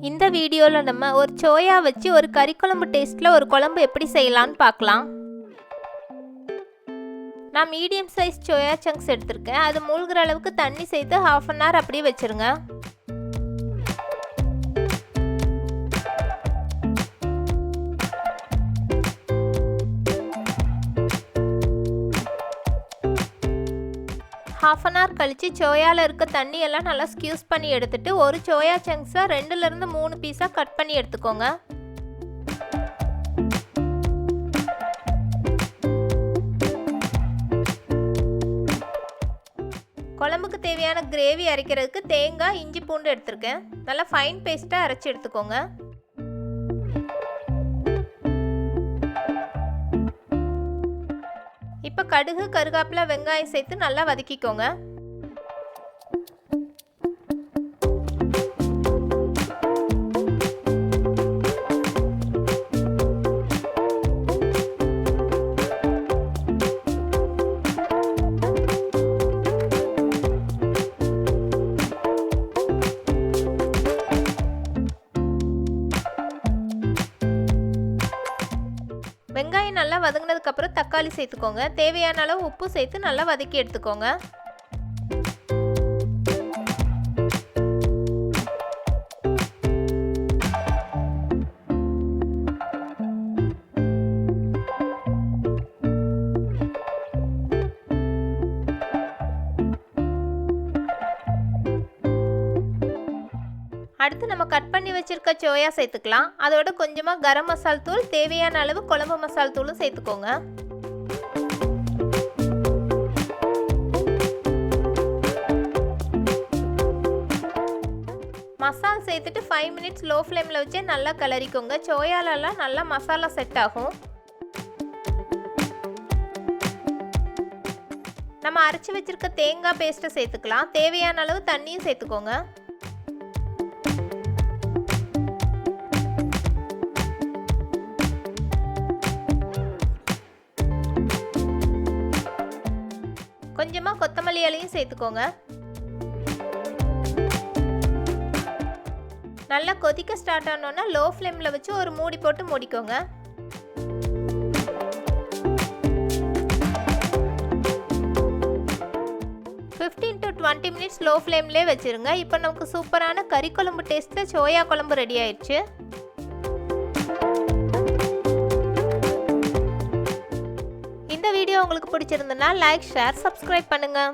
இந்த வீடியோவில் நம்ம ஒரு சோயா வச்சு ஒரு கறி குழம்பு டேஸ்ட்டில் ஒரு குழம்பு எப்படி செய்யலான்னு பார்க்கலாம். நான் மீடியம் சைஸ் சோயா சங்க்ஸ் எடுத்திருக்கேன். அது மூழ்கிற அளவுக்கு தண்ணி சேர்த்து 1/2 அன் ஹவர் அப்படியே வச்சுருங்க. ஹாஃப் அன் ஹவர் கழித்து சோயாவில் இருக்க தண்ணியெல்லாம் நல்லா ஸ்க்யூஸ் பண்ணி எடுத்துட்டு ஒரு சோயா சங்க்ஸை 2லேருந்து 3 பீஸாக கட் பண்ணி எடுத்துக்கோங்க. குழம்புக்கு தேவையான கிரேவி அரைக்கிறதுக்கு தேங்காய், இஞ்சி, பூண்டு எடுத்திருக்கேன். நல்லா ஃபைன் பேஸ்ட்டாக அரைச்சி எடுத்துக்கோங்க. இப்போ கடுகு, கருவேப்பிலை, வெங்காயம் சேர்த்து நல்லா வதக்கிக்கோங்க. வெங்காயம் நல்லா வதங்கினதுக்கப்புறம் தக்காளி சேர்த்துக்கோங்க. தேவையான அளவு உப்பு சேர்த்து நல்லா வதக்கி எடுத்துக்கோங்க. அடுத்து நம்ம கட் பண்ணி வச்சிருக்க சோயா சேர்த்துக்கலாம். அதோட கொஞ்சமாக கரம் மசால் தூள், தேவையான அளவு குழம்பு மசால் தூளும் சேர்த்துக்கோங்க. மசாலா சேர்த்துட்டு 5 மினிட்ஸ் லோ ஃப்ளேமில் வச்சு நல்லா கிளறிக்கோங்க. சோயாலெல்லாம் நல்லா மசாலா செட் ஆகும். நம்ம அரைச்சி வச்சிருக்க தேங்காய் பேஸ்ட்டை சேர்த்துக்கலாம். தேவையான அளவு தண்ணியும் சேர்த்துக்கோங்க. கொஞ்சமாக கொத்தமல்லி இலையும் சேர்த்துக்கோங்க. நல்லா கொதிக்க ஸ்டார்ட் ஆனோன்னா லோ ஃப்ளேமில் வச்சு ஒரு மூடி போட்டு மூடிக்கோங்க. to 20 மினிட்ஸ் லோ ஃப்ளேம்லேயே வச்சுருங்க. இப்போ நமக்கு சூப்பரான கறி குழம்பு டேஸ்ட்டில் சோயா குழம்பு ரெடி ஆயிடுச்சு. இந்த வீடியோ உங்களுக்கு பிடிச்சிருந்ததுன்னா லைக், ஷேர், சப்ஸ்கிரைப் பண்ணுங்கள்.